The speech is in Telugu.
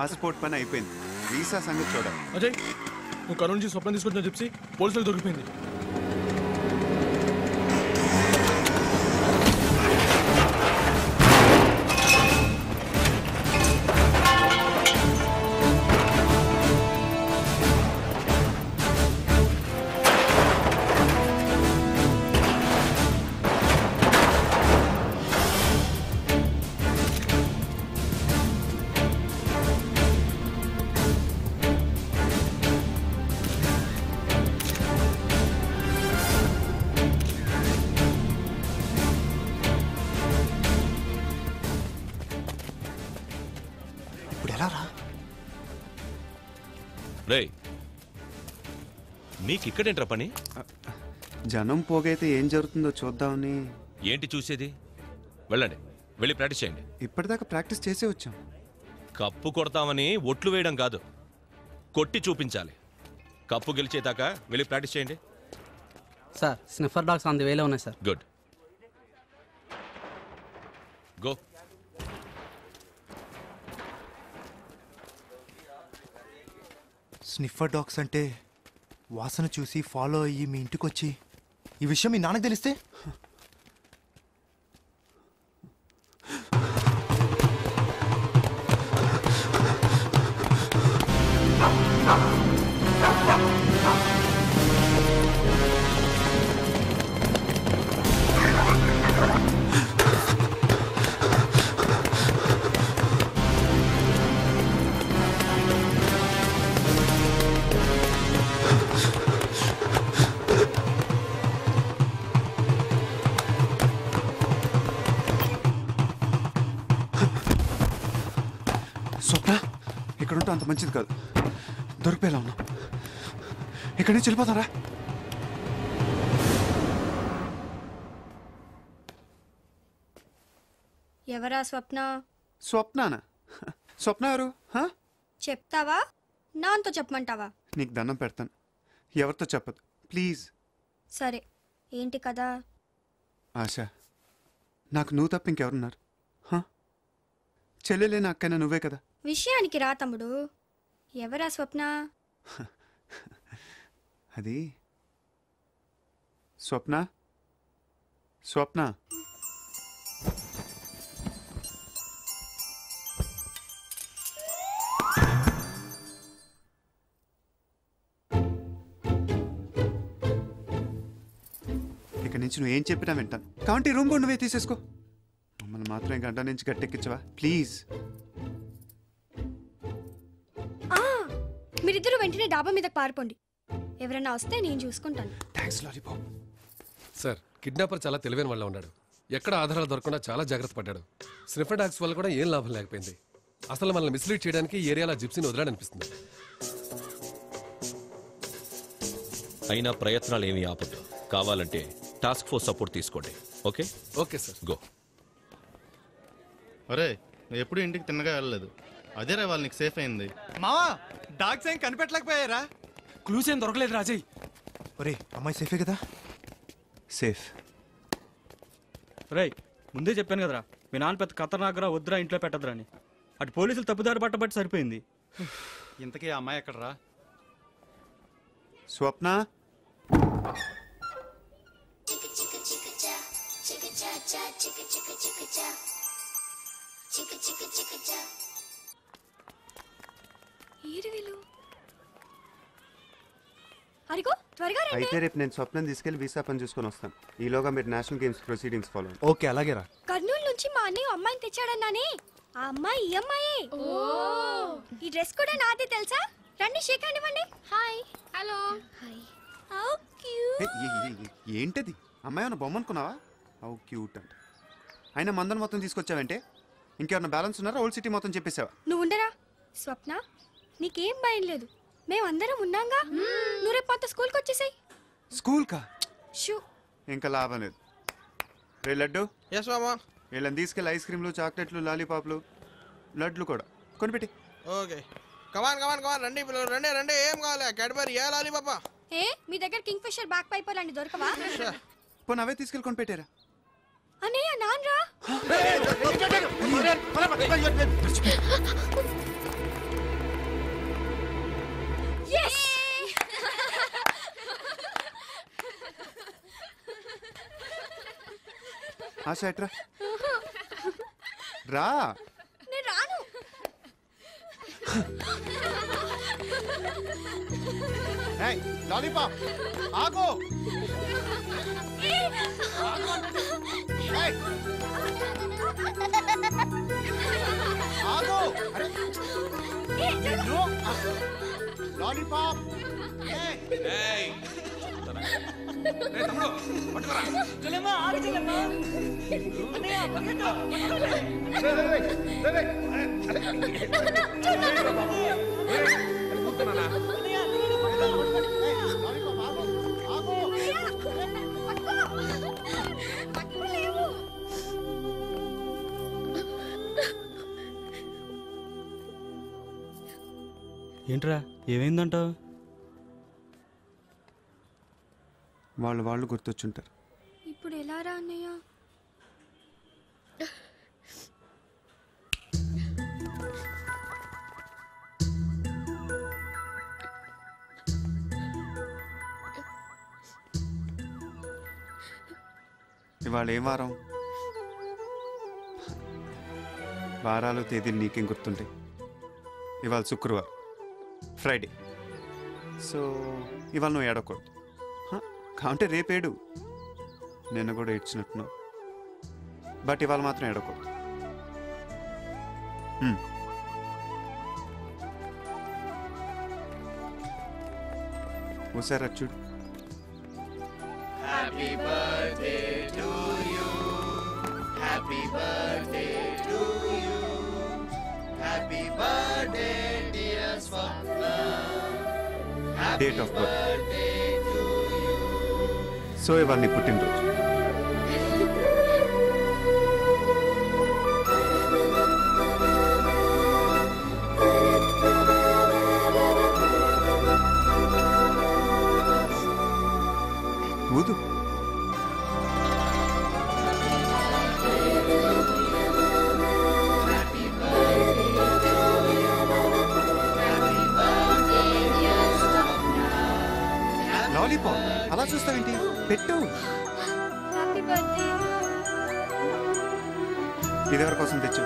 పాస్పోర్ట్ పని అయిపోయింది, వీసా సంగతి చూడాలి. అజయ్, నువ్వు కర్నూలు నుంచి స్వప్నం తీసుకొచ్చిన జిప్సీ పోలీసులు దొరికిపోయింది. మీకిక్కడేంట్రా పని? జనం పోగైతే ఏం జరుగుతుందో చూద్దామని. ఏంటి చూసేది? వెళ్ళండి, వెళ్ళి ప్రాక్టీస్ చేయండి. ఇప్పటిదాకా ప్రాక్టీస్ చేసే వచ్చాం. కప్పు కొడతామని ఒట్లు వేయడం కాదు, కొట్టి చూపించాలి. కప్పు గెలిచేదాకా వెళ్ళి ప్రాక్టీస్ చేయండి. Sir, sniffer dogs on the వేలో ఉన్నాయి sir. Good, go. Sniffer dogs అంటే వాసన చూసి ఫాలో అయ్యి మీ ఇంటికి వచ్చి ఈ విషయం మీ నాన్నకు తెలిస్తే? ఇక్కడుంటే అంత మంచిది కాదు, దొరికిపోయేలా ఉన్నాం. ఇక్కడి నుంచి వెళ్ళిపోతారా? ఎవరా స్వప్న? స్వప్నానా? స్వప్న ఎవరు? చెప్తావా, నాతో చెప్పమంటావా? నీకు దండం పెడతాను, ఎవరితో చెప్పదు ప్లీజ్. సరే, ఏంటి కదా? ఆశ, నాకు నువ్వు తప్ప ఇంకెవరున్నారు? చెల్లెలేని అక్కైనా నువ్వే కదా. విషయానికి రా తమ్ముడు, ఎవరా స్వప్న? అది స్వప్న. స్వప్న ఇక్కడి నుంచి నువ్వేం చెప్పినా వింటాను. కాబట్టి రూమ్ కూడా నువ్వే తీసేసుకో. మమ్మల్ని మాత్రం గంట నుంచి గట్టెక్కించవా ప్లీజ్? మీరిద్దరూ వెంటనే డాబా మీదకి పారిపోండి. ఎవరైనా వస్తే నేను చూసుకుంటాను. Thanks lollipop. సార్, కిడ్నాపర్ చాలా తెలివైన వాళ్ళ ఉన్నాడు. ఎక్కడ ఆధారాలు దొరకకుండా చాలా జాగ్రత్త పడ్డాడు. స్నిఫర్ డాగ్స్ వల్ల కూడా ఏం లాభం లేకపోయింది. అసలు మనల్ని మిస్లీడ్ చేయడానికి ఈ ఏరియాలో జిప్సీని వదలాడనిపిస్తుంది. అయినా ప్రయత్నాలు ఏమీ ఆపద్దు. కావాలంటే టాస్క్ ఫోర్స్ సపోర్ట్ తీసుకోండి. ఓకే? Okay sir, go. అరే, నువ్వు ఎప్పుడు ఇంటికి తిన్నగా వెళ్ళలేదు, అదేరా వాళ్ళు నీకు సేఫ్ అయింది. మావా, డాగ్స్ ఏం కనిపెట్టలేకపోయారా? క్లూస్ ఏం దొరకలేదు రాజయ్. ఒరే, అమ్మాయి సేఫే కదా? సేఫ్. రై, ముందే చెప్పాను కదరా, మీ నాన్న పెద్ద ఖతర్నాకరా, వద్దురా ఇంట్లో పెట్టదురా అని. అటు పోలీసులు తప్పుదారి పట్టబట్టి సరిపోయింది. ఇంతకీ ఆ అమ్మాయి ఎక్కడరా? స్వప్న, అయితే రేపు నేను స్వప్నం తీసుకెళ్లి వీసా పని చూసుకొని వస్తాను. ఈలోగా మీరు national games proceedings follow. Okay, అలాగే రా. కర్నూలు నుంచి మా అన్నయ్య అమ్మాయిని తెచ్చాడన్నానే, ఆ అమ్మాయి ఈ అమ్మాయే. ఈ డ్రెస్ కూడా నాదే తెలుసా? రండి, షేక్ హ్యాండ్ ఇవ్వండి. Hi. Hello. Hi. How cute. ఏంటది? అమ్మాయి ఏమన్నా బొమ్మ అనుకున్నావా? హౌ క్యూట్ అంట. అయినా మందన్ మొత్తం తీసుకొచ్చావంటే ఇంకేమన్నా బ్యాలెన్స్ ఉన్నారా? ఓల్డ్ సిటీ మొత్తం చెప్పేసావా? నువ్వు ఉండరా స్వప్న, నీకేం భయం లేదు, మేమందరం ఉన్నాంగా. నువ్వు రేపు అంత స్కూల్కి వచ్చేసాయి. స్కూల్ కా? షూ. ఇంకా లాభం లేదు. రే లడ్డు, వీళ్ళని తీసుకెళ్ళి ఐస్ క్రీమ్లు, చాక్లెట్లు, లాలీపాప్లు, లడ్లు కూడా కొనిపెట్టి. ఓకే, కమాన్ కమాన్ కమాన్, రండి రండి రండి. ఏం కావాలి? క్యాడ్బరీ, ఏ లాలీపాపా? ఏ, మీ దగ్గర కింగ్ ఫిషర్, బ్యాక్ పైపర్ అని దొరకవా? పోనీ అవే తీసుకెళ్ళి కొనిపెట్టారా? అన్నయ్య, నాన్రా. ఆశ ఎట్రా రా. నేను రాను. లాలీపాప్ ఆగో. ఆగో లాలీపాప్. ఏంట్రా ఏమైందంటావు? వాళ్ళు గుర్తొచ్చుంటారు. ఇప్పుడు ఎలా రా అన్నయ్య? ఇవాళ ఏం వారం? వారాలు తేదీలు నీకేం గుర్తుంటాయి? ఇవాళ శుక్రవారం, ఫ్రైడే. సో ఇవాళ నువ్వు ఏడకూడదు. కావంటే రేపేడు. నిన్న కూడా ఏడ్చినట్టున్నావు. బట్ ఇవాళ మాత్రం ఏడకూడదు. ఓసారి అది చూడు. Happy birthday to you. Happy birthday to you. Happy birthday dear Swapna. Date of birth. So ఇవాళ నీ పుట్టినరోజు. ఊదు. లాలీపాప్ అలా చూస్తావేంటి? పెట్టు. Happy birthday. ఇదెవరి కోసం తెచ్చు?